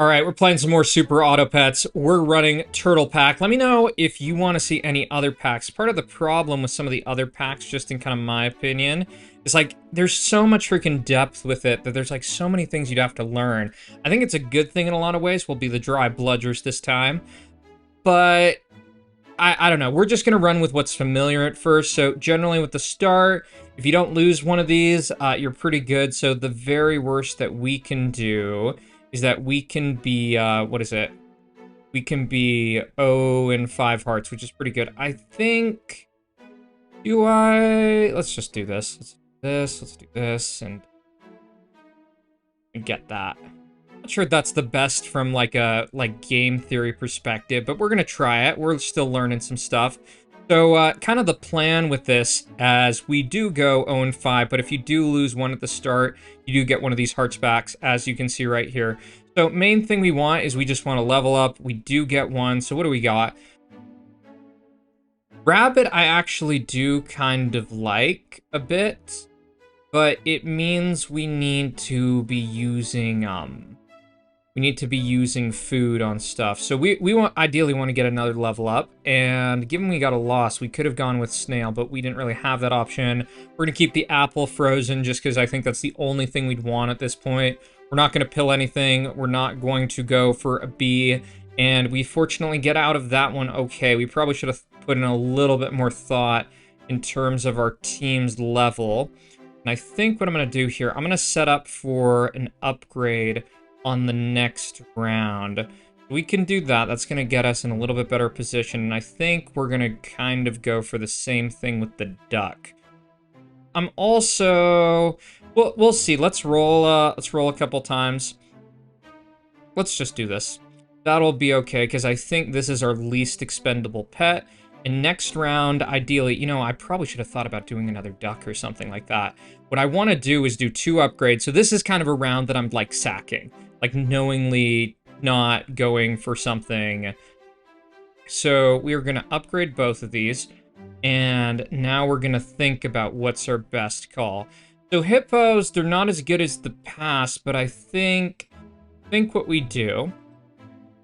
All right, we're playing some more Super Auto Pets. We're running Turtle Pack. Let me know if you want to see any other packs. Part of the problem with some of the other packs, just in kind of my opinion, is like there's so much freaking depth with it that there's like so many things you'd have to learn. I think it's a good thing in a lot of ways. We'll be the dry bludgers this time, but I don't know. We're just gonna run with what's familiar at first. So generally with the start, if you don't lose one of these, you're pretty good. So the very worst that we can do is that we can be, what is it? We can be 0 and 5 hearts, which is pretty good. I think, let's just do this. Let's do this, and get that. Not sure that's the best from like a game theory perspective, but we're gonna try it. We're still learning some stuff. So kind of the plan with this, as we do go 0 and 5, but if you do lose one at the start, you do get one of these hearts back, as you can see right here. So main thing we want is we just want to level up. We do get one. So what do we got? Rabbit I actually do kind of like a bit, but it means we need to be using food on stuff. So we ideally want to get another level up, and given we got a loss, we could have gone with snail, but we didn't really have that option. We're gonna keep the apple frozen just because I think that's the only thing we'd want at this point. We're not gonna pill anything. We're not going to go for a bee, and we fortunately get out of that one okay. We probably should have put in a little bit more thought in terms of our team's level. And I think what I'm gonna do here, I'm gonna set up for an upgrade on the next round. We can do that. That's going to get us in a little bit better position. And I think we're going to kind of go for the same thing with the duck. I'm also... We'll see. Let's roll a couple times. Let's just do this. That'll be okay, because I think this is our least expendable pet. And next round, ideally, you know, I probably should have thought about doing another duck or something like that. What I want to do is do 2 upgrades. So this is kind of a round that I'm, like, sacking. Like, knowingly not going for something. So we're going to upgrade both of these. And now we're going to think about what's our best call. So hippos, they're not as good as the past, but I think what we do...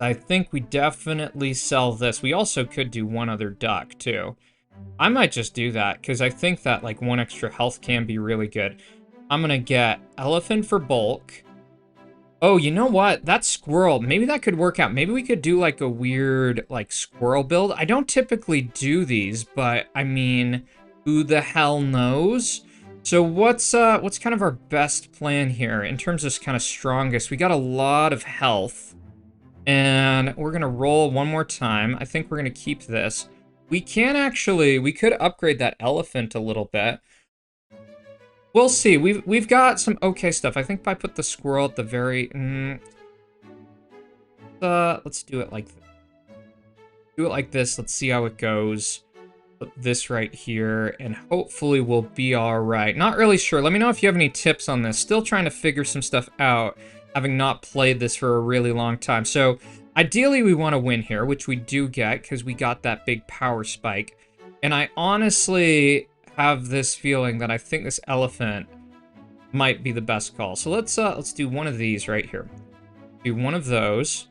I think we definitely sell this. We also could do one other duck, too. I might just do that, because I think that, like, 1 extra health can be really good. I'm gonna get elephant for bulk. Oh, you know what? That squirrel, maybe that could work out. Maybe we could do, like, a weird, like, squirrel build. I don't typically do these, but, I mean, who the hell knows? So what's kind of our best plan here in terms of kind of strongest? We got a lot of health. And we're going to roll one more time. I think we're going to keep this. We could upgrade that elephant a little bit. We'll see. We've got some okay stuff. I think if I put the squirrel at the very... let's do it like this. Do it like this. Let's see how it goes. Put this right here, and hopefully we'll be all right. Not really sure. Let me know if you have any tips on this. Still trying to figure some stuff out, having not played this for a really long time. So ideally we want to win here, which we do get because we got that big power spike. And I honestly have this feeling that I think this elephant might be the best call. So let's do one of these right here. Do one of those.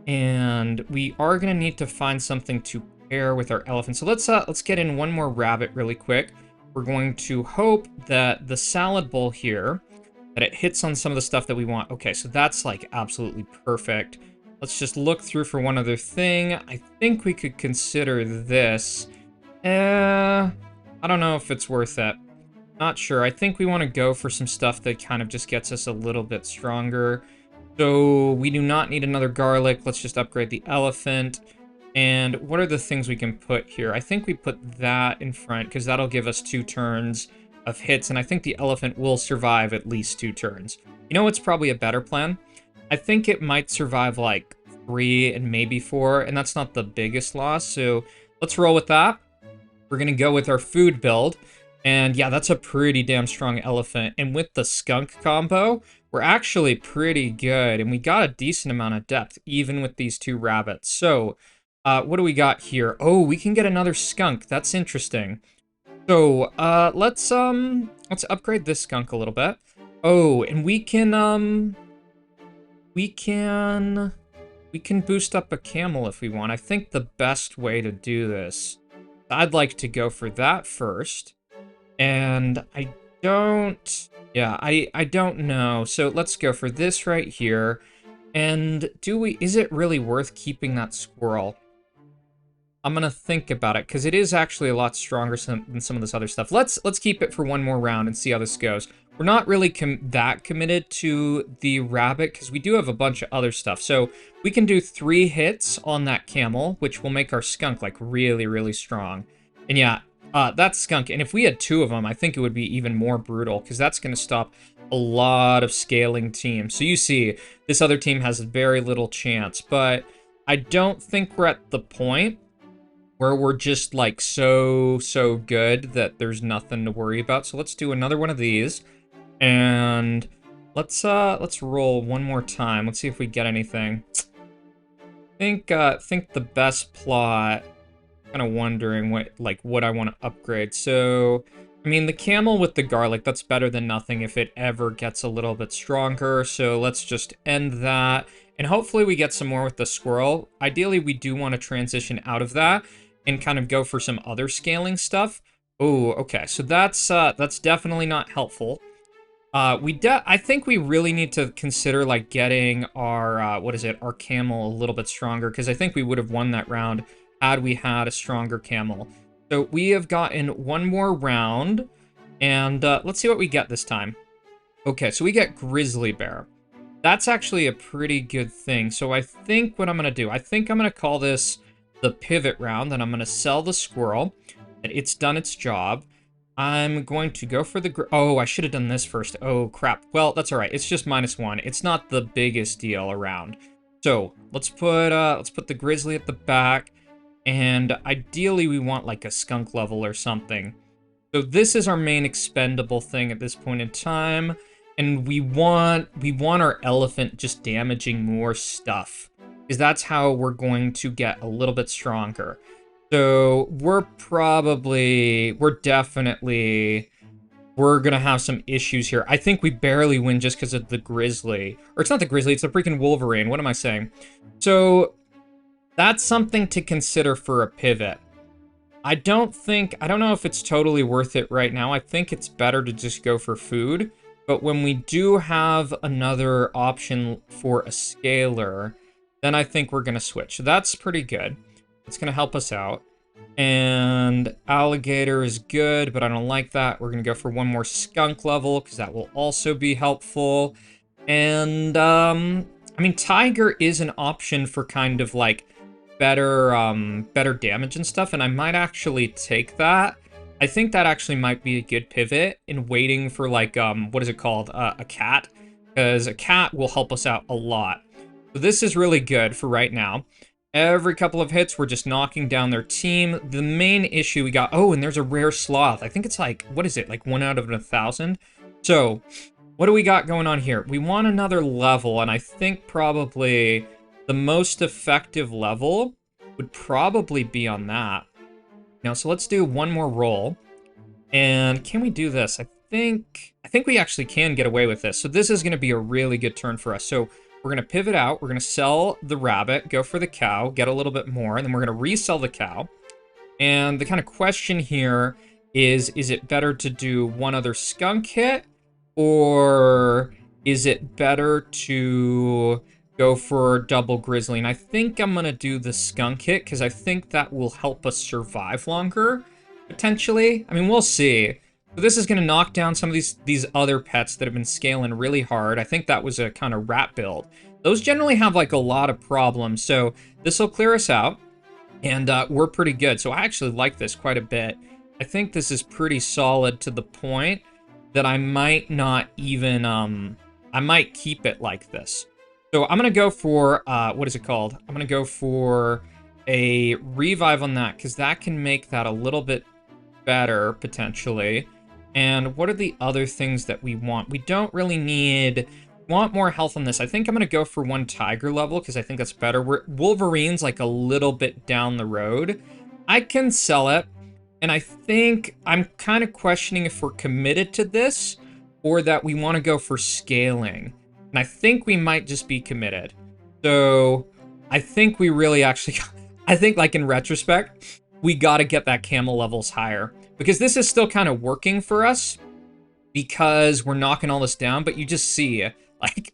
And we are going to need to find something to pair with our elephant. So let's get in one more rabbit really quick. We're going to hope that the salad bowl here, that it hits on some of the stuff that we want. Okay, so that's like absolutely perfect. Let's just look through for one other thing. I think we could consider this. I don't know if it's worth it. Not sure. I think we want to go for some stuff that kind of just gets us a little bit stronger. So we do not need another garlic. Let's just upgrade the elephant. And what are the things we can put here? I think we put that in front because that'll give us 2 turns of hits, and I think the elephant will survive at least 2 turns. You know what's probably a better plan? I think it might survive like 3 and maybe 4, and that's not the biggest loss, so let's roll with that. We're gonna go with our food build, and yeah, that's a pretty damn strong elephant, and with the skunk combo, we're actually pretty good, and we got a decent amount of depth, even with these 2 rabbits. So, what do we got here? Oh, we can get another skunk. That's interesting. So, let's upgrade this skunk a little bit. Oh, and we can, we can boost up a camel if we want. I think the best way to do this, I'd like to go for that first. And I don't, yeah, I don't know. So let's go for this right here. And is it really worth keeping that squirrel? I'm gonna think about it, because it is actually a lot stronger than some of this other stuff. Let's keep it for one more round and see how this goes. We're not really that committed to the rabbit, because we do have a bunch of other stuff. So we can do 3 hits on that camel, which will make our skunk, like, really, really strong. And yeah, that's skunk. And if we had 2 of them, I think it would be even more brutal, because that's going to stop a lot of scaling teams. So you see, this other team has very little chance. But I don't think we're at the point where we're just, like, so good that there's nothing to worry about. So let's do another one of these. And let's roll one more time. Let's see if we get anything. Think the best plot. Kind of wondering what I want to upgrade. So, I mean, the camel with the garlic, that's better than nothing if it ever gets a little bit stronger. So let's just end that. And hopefully we get some more with the squirrel. Ideally, we do want to transition out of that and kind of go for some other scaling stuff. Oh, okay. So that's definitely not helpful. I think we really need to consider, like, getting our, our camel a little bit stronger, because I think we would have won that round had we had a stronger camel. So we have gotten one more round, and let's see what we get this time. Okay, so we get grizzly bear. That's actually a pretty good thing. So I think what I'm going to do, I think I'm going to call this the pivot round, and I'm going to sell the squirrel. And it's done its job. I'm going to go for the... Oh, I should have done this first. Oh, crap. Well, that's all right. It's just -1. It's not the biggest deal around. So let's put the grizzly at the back. And ideally, we want, like, a skunk level or something. So this is our main expendable thing at this point in time. And we want our elephant just damaging more stuff, because that's how we're going to get a little bit stronger. So we're gonna have some issues here. I think we barely win just because of the grizzly. Or it's not the grizzly, it's the freaking wolverine. What am I saying? So that's something to consider for a pivot. I don't know if it's totally worth it right now. I think it's better to just go for food. But when we do have another option for a scaler, then I think we're gonna switch. So that's pretty good. It's gonna help us out. And alligator is good, but I don't like that. We're gonna go for one more skunk level, because that will also be helpful. And I mean, tiger is an option for kind of like better damage and stuff, and I might actually take that. I think that actually might be a good pivot in waiting for, like, what is it called? A cat, because a cat will help us out a lot. So this is really good for right now. Every couple of hits, we're just knocking down their team. The main issue we got... Oh, and there's a rare sloth. I think it's like... What is it? Like 1 out of 1,000? So, what do we got going on here? We want another level, and I think probably the most effective level would probably be on that. Now, so let's do one more roll. And can we do this? I think we actually can get away with this. So this is going to be a really good turn for us. So we're going to pivot out. We're going to sell the rabbit, go for the cow, get a little bit more, and then we're going to resell the cow. And the kind of question here is it better to do one other skunk hit, or is it better to go for double grizzly? And I think I'm going to do the skunk hit, because I think that will help us survive longer, potentially. I mean, we'll see. So this is going to knock down some of these other pets that have been scaling really hard. I think that was a kind of rat build. Those generally have, like, a lot of problems, so this will clear us out, and we're pretty good. So I actually like this quite a bit. I think this is pretty solid to the point that I might not even, I might keep it like this. So I'm going to go for, what is it called? I'm going to go for a revive on that, because that can make that a little bit better, potentially. And what are the other things that we want? We don't really want more health on this. I think I'm going to go for one tiger level, because I think that's better. Wolverine's like a little bit down the road. I can sell it, and I think I'm kind of questioning if we're committed to this, or that we want to go for scaling. And I think we might just be committed. So I think we really actually, I think like in retrospect, we got to get that camel levels higher. Because this is still kind of working for us because we're knocking all this down, but you just see, like,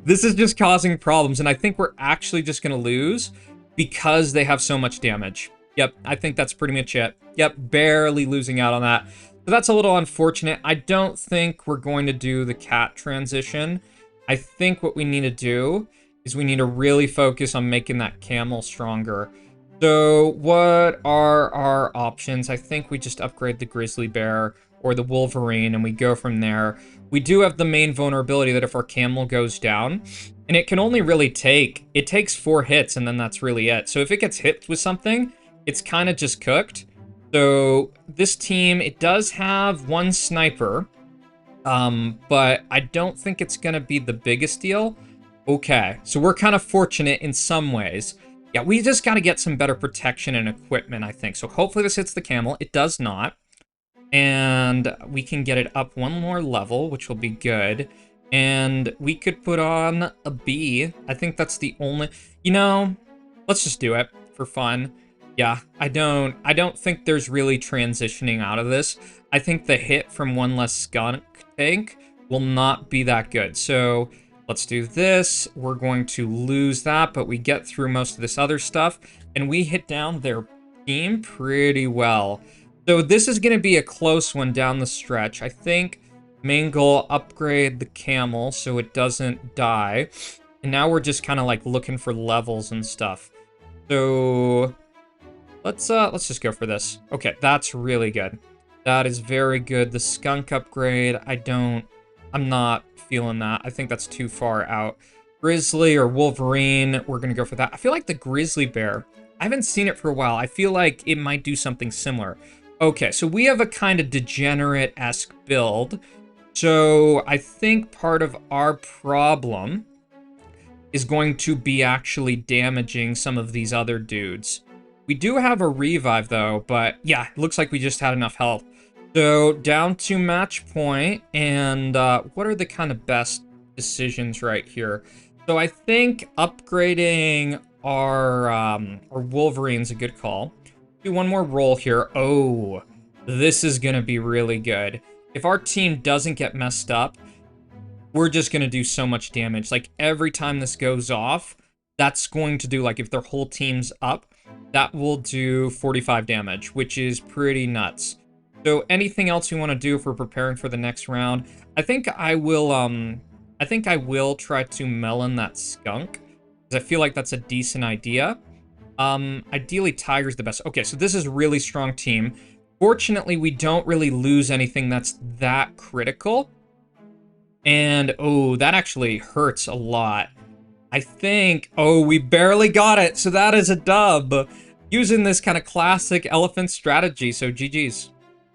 this is just causing problems, and I think we're actually just gonna lose because they have so much damage. Yep, I think that's pretty much it. Yep, barely losing out on that. So that's a little unfortunate. I don't think we're going to do the cat transition. I think what we need to do is we need to really focus on making that camel stronger. So what are our options? I think we just upgrade the grizzly bear or the wolverine and we go from there. We do have the main vulnerability that if our camel goes down, and it can only really take, it takes 4 hits and then that's really it. So if it gets hit with something, it's kind of just cooked. So this team, it does have 1 sniper, but I don't think it's gonna be the biggest deal. Okay, so we're kind of fortunate in some ways. Yeah, we just got to get some better protection and equipment, I think. So hopefully this hits the camel. It does not. And we can get it up 1 more level, which will be good. And we could put on a bee. I think that's the only... You know, let's just do it for fun. Yeah, I don't think there's really transitioning out of this. I think the hit from 1 less skunk tank will not be that good. So let's do this. We're going to lose that, but we get through most of this other stuff, and we hit down their team pretty well. So this is going to be a close one down the stretch. I think main goal, upgrade the camel so it doesn't die. And now we're just kind of like looking for levels and stuff. So let's just go for this. Okay, that's really good. That is very good. The skunk upgrade, I'm not feeling that. I think that's too far out. Grizzly or Wolverine, we're gonna go for that. I feel like the grizzly bear, I haven't seen it for a while. I feel like it might do something similar. Okay, so we have a kind of degenerate-esque build. So I think part of our problem is going to be actually damaging some of these other dudes. We do have a revive though, but yeah, it looks like we just had enough health. So down to match point, and what are the kind of best decisions right here? So I think upgrading our Wolverine's a good call. Do 1 more roll here. Oh, this is gonna be really good. If our team doesn't get messed up, we're just gonna do so much damage. Like every time this goes off, that's going to do, like if their whole team's up, that will do 45 damage, which is pretty nuts. So anything else you want to do if we're preparing for the next round? I think I will try to melon that skunk, because I feel like that's a decent idea. Ideally tiger's the best. Okay, so this is a really strong team. Fortunately, we don't really lose anything that's that critical. And oh, that actually hurts a lot. I think, oh, we barely got it. So that is a dub. Using this kind of classic elephant strategy, so GG's.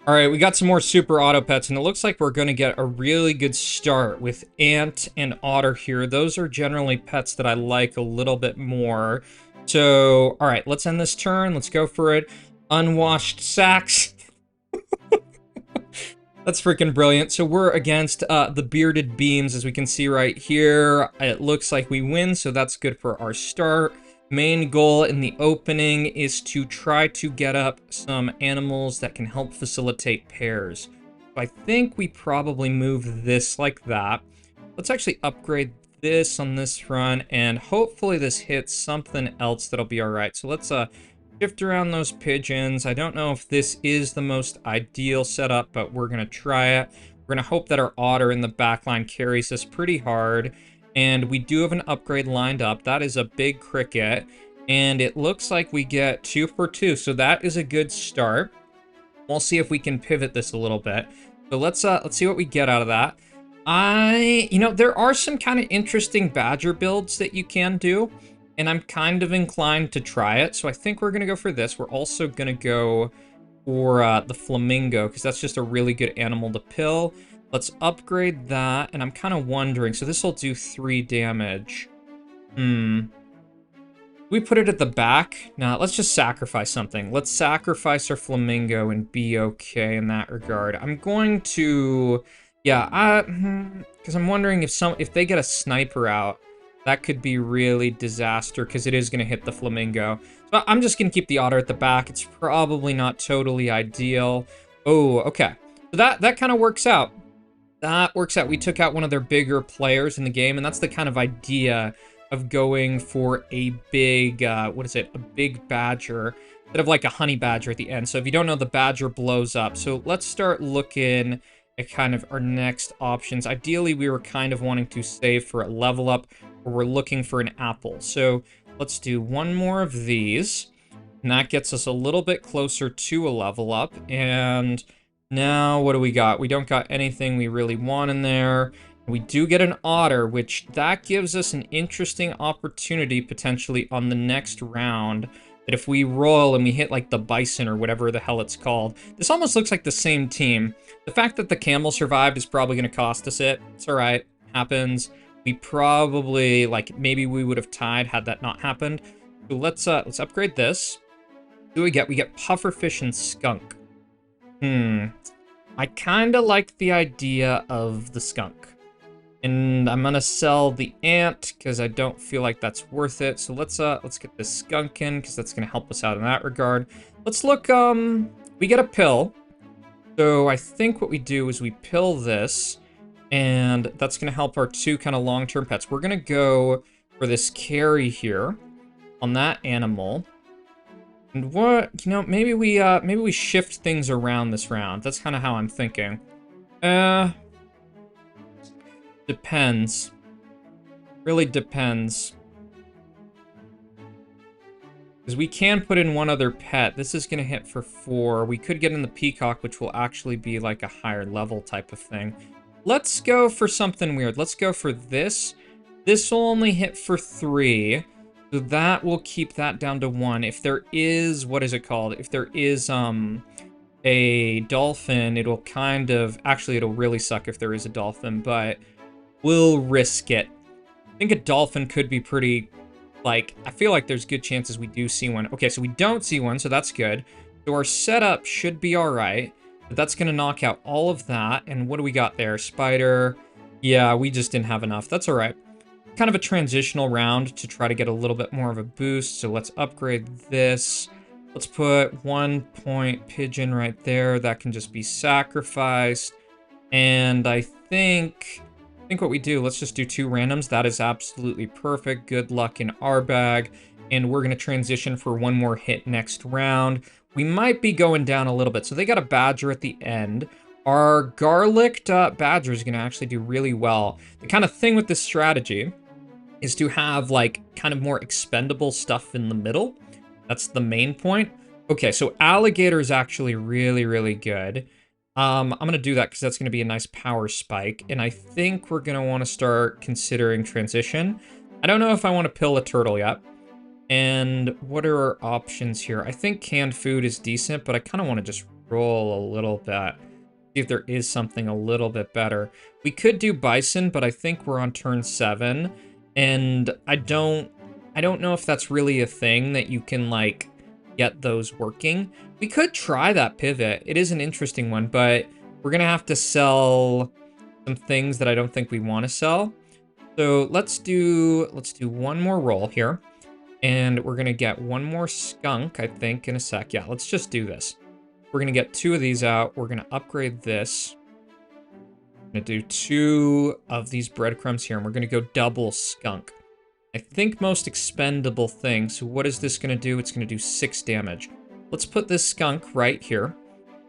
All right, we got some more super auto pets, and it looks like we're going to get a really good start with ant and otter here. Those are generally pets that I like a little bit more. So, all right, let's end this turn. Let's go for it. Unwashed sacks. That's freaking brilliant. So we're against the bearded beams, as we can see right here. It looks like we win, so that's good for our start. Main goal in the opening is to try to get up some animals that can help facilitate pairs. So I think we probably move this like that. Let's actually upgrade this on this front, and hopefully this hits something else that'll be all right. So let's shift around those pigeons. I don't know if this is the most ideal setup, but we're gonna try it. We're gonna hope that our otter in the back line carries us pretty hard. And we do have an upgrade lined up. That is a big cricket. And it looks like we get 2 for 2. So that is a good start. We'll see if we can pivot this a little bit. So let's see what we get out of that. You know, there are some kind of interesting badger builds that you can do. And I'm kind of inclined to try it. So I think we're going to go for this. We're also going to go for the flamingo, because that's just a really good animal to pill. Let's upgrade that, and I'm kind of wondering, so this will do 3 damage. We put it at the back? Nah, let's just sacrifice something. Let's sacrifice our flamingo and be okay in that regard. I'm going to Yeah, because I'm wondering if they get a sniper out, that could be really disaster because it is going to hit the flamingo. So I'm just going to keep the otter at the back. It's probably not totally ideal. Oh, okay. So that kind of works out. That works out. We took out one of their bigger players in the game, and that's the kind of idea of going for a big, what is it? A big badger instead of like a honey badger at the end. So if you don't know, the badger blows up. So let's start looking at kind of our next options. Ideally, we were kind of wanting to save for a level up, or we're looking for an apple. So let's do one more of these, and that gets us a little bit closer to a level up. And now, what do we got? We don't got anything we really want in there. We do get an otter, which that gives us an interesting opportunity potentially on the next round. That if we roll and we hit like the bison or whatever the hell it's called, this almost looks like the same team. The fact that the camel survived is probably going to cost us it. It's all right. Happens. We probably, like, maybe we would have tied had that not happened. So let's upgrade this. What do we get? We get pufferfish and skunk. I kind of like the idea of the skunk. And I'm gonna sell the ant because I don't feel like that's worth it. So let's get this skunk in because that's gonna help us out in that regard. Let's look, we get a pill. So I think what we do is we pill this, and that's gonna help our two kind of long-term pets. We're gonna go for this carry here on that animal. And what, maybe we shift things around this round. That's kind of how I'm thinking. Depends. Really depends. Because we can put in one other pet. This is going to hit for 4. We could get in the peacock, which will actually be like a higher level type of thing. Let's go for something weird. Let's go for this. This will only hit for 3. So that will keep that down to 1. If there is, what is it called? If there is a dolphin, it'll kind of, actually it'll really suck if there is a dolphin, but we'll risk it. I think a dolphin could be pretty, like, I feel like there's good chances we do see one. Okay, so we don't see one, so that's good. So our setup should be all right, but that's going to knock out all of that. And what do we got there? Spider. Yeah, we just didn't have enough. That's all right. Kind of a transitional round to try to get a little bit more of a boost. So let's upgrade this. Let's put 1 point pigeon right there. That can just be sacrificed. And I think what we do, let's just do 2 randoms. That is absolutely perfect. Good luck in our bag. And we're going to transition for 1 more hit next round. We might be going down a little bit. So they got a badger at the end. Our garlicked badger is going to actually do really well. The kind of thing with this strategy is to have, like, kind of more expendable stuff in the middle. That's the main point. Okay, so alligator is actually really, really good. I'm going to do that because that's going to be a nice power spike. And I think we're going to want to start considering transition. I don't know if I want to pill a turtle yet. And what are our options here? I think canned food is decent, but I kind of want to just roll a little bit. See if there is something a little bit better. We could do bison, but I think we're on turn 7. And I don't know if that's really a thing that you can, like, get those working. We could try that pivot. It is an interesting one, but we're gonna have to sell some things that I don't think we want to sell. So let's do 1 more roll here. And we're gonna get 1 more skunk, I think, in a sec. Yeah, let's just do this. We're gonna get 2 of these out. We're gonna upgrade this. I'm gonna do 2 of these breadcrumbs here, and we're gonna go double skunk. I think most expendable thing. So what is this gonna do? It's gonna do 6 damage. Let's put this skunk right here.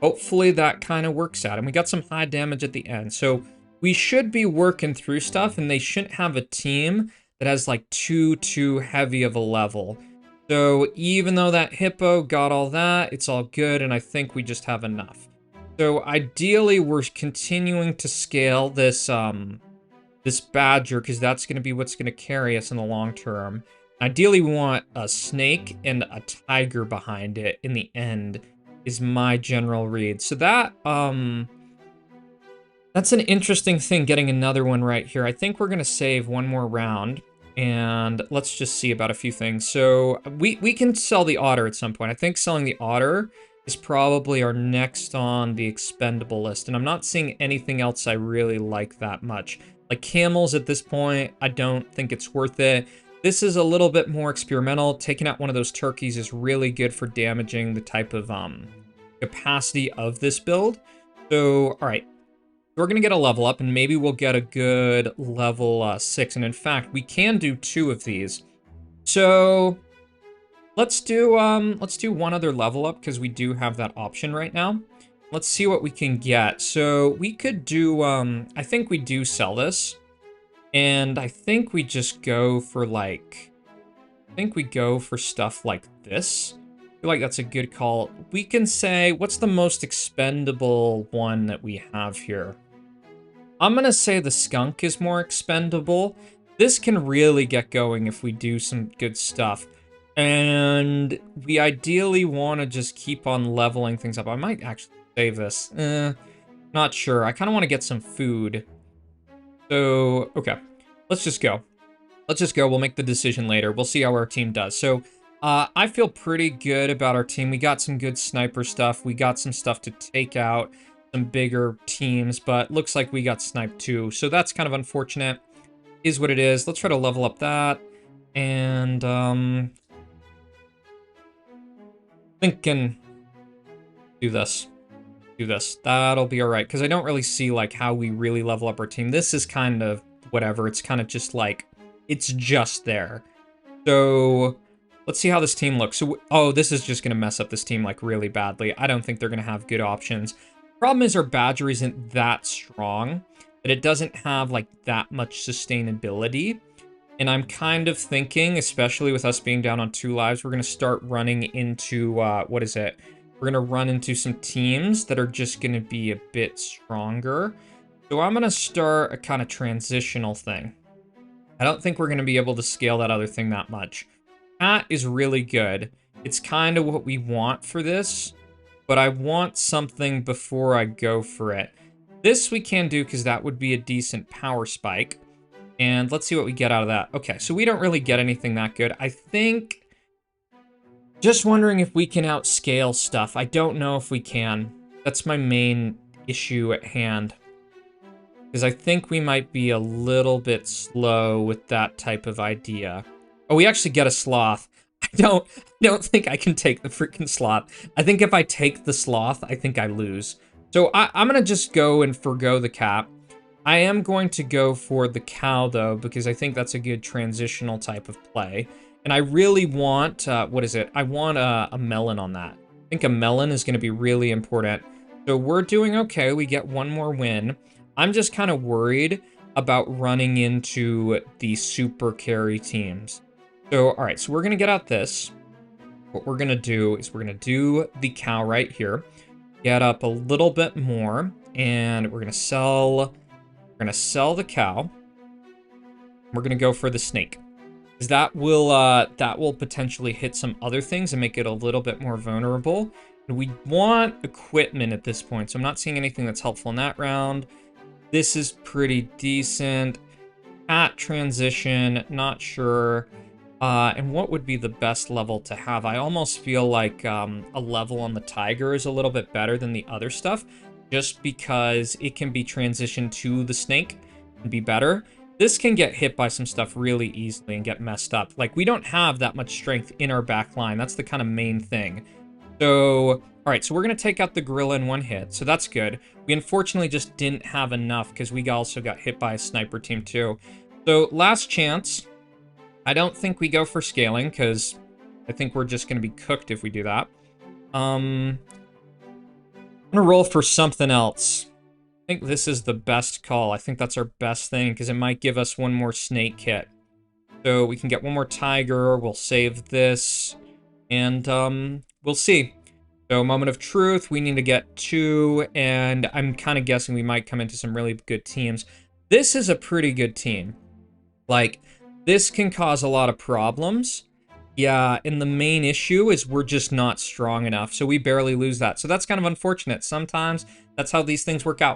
Hopefully that kind of works out. And we got some high damage at the end. So we should be working through stuff, and they shouldn't have a team that has like too heavy of a level. So even though that hippo got all that, it's all good, and I think we just have enough. So ideally, we're continuing to scale this this badger, because that's going to be what's going to carry us in the long term. Ideally, we want a snake and a tiger behind it in the end, is my general read. So that, that's an interesting thing, getting another one right here. I think we're going to save 1 more round, and let's just see about a few things. So we can sell the otter at some point. I think selling the otter is probably our next on the expendable list. And I'm not seeing anything else I really like that much. Like camels at this point, I don't think it's worth it. This is a little bit more experimental. Taking out one of those turkeys is really good for damaging the type of capacity of this build. So, all right. We're going to get a level up, and maybe we'll get a good level 6. And in fact, we can do 2 of these. So let's do one other level up, because we do have that option right now. Let's see what we can get. So we could do, I think we do sell this. And I think we just go for like, I think we go for stuff like this. I feel like that's a good call. We can say, what's the most expendable one that we have here? I'm gonna say the skunk is more expendable. This can really get going if we do some good stuff. And we ideally want to just keep on leveling things up. I might actually save this. Not sure. I kind of want to get some food. So, okay. Let's just go. Let's just go. We'll make the decision later. We'll see how our team does. So, I feel pretty good about our team. We got some good sniper stuff. We got some stuff to take out some bigger teams, but looks like we got sniped too. So that's kind of unfortunate. Is what it is. Let's try to level up that. And, thinking do this. Do this. That'll be all right, because I don't really see like how we really level up our team. This is kind of whatever. It's kind of just like, it's just there. So let's see how this team looks. So, oh, this is just going to mess up this team like really badly. I don't think they're going to have good options. Problem is our Badger isn't that strong, but it doesn't have like that much sustainability. And I'm kind of thinking, especially with us being down on 2 lives, we're going to start running into, what is it? We're going to run into some teams that are just going to be a bit stronger. So I'm going to start a kind of transitional thing. I don't think we're going to be able to scale that other thing that much. That is really good. It's kind of what we want for this, but I want something before I go for it. This we can do because that would be a decent power spike. And let's see what we get out of that. Okay, so we don't really get anything that good. I think... Just wondering if we can outscale stuff. I don't know if we can. That's my main issue at hand. Because I think we might be a little bit slow with that type of idea. Oh, we actually get a sloth. I don't think I can take the freaking sloth. I think if I take the sloth, I think I lose. So I'm going to just go and forgo the cap. I am going to go for the cow, though, because I think that's a good transitional type of play. And I really want, what is it? I want a melon on that. I think a melon is going to be really important. So we're doing okay. We get 1 more win. I'm just kind of worried about running into the super carry teams. So, all right, so we're going to get out this. What we're going to do is we're going to do the cow right here. Get up a little bit more, and we're going to sell the cow. We're going to go for the snake. That will potentially hit some other things and make it a little bit more vulnerable. And we want equipment at this point, so I'm not seeing anything that's helpful in that round. This is pretty decent. At transition, not sure. And what would be the best level to have? I almost feel like a level on the tiger is a little bit better than the other stuff, just because it can be transitioned to the snake and be better. This can get hit by some stuff really easily and get messed up. Like, we don't have that much strength in our back line. That's the kind of main thing. So, all right, so we're going to take out the gorilla in 1 hit. So that's good. We unfortunately just didn't have enough because we also got hit by a sniper team too. So last chance. I don't think we go for scaling because I think we're just going to be cooked if we do that. I'm going to roll for something else. I think this is the best call. I think that's our best thing because it might give us 1 more snake kit. So we can get 1 more tiger. We'll save this. And we'll see. So moment of truth. We need to get 2. And I'm kind of guessing we might come into some really good teams. This is a pretty good team. Like, this can cause a lot of problems. Yeah, and the main issue is we're just not strong enough. So we barely lose that. So that's kind of unfortunate. Sometimes that's how these things work out.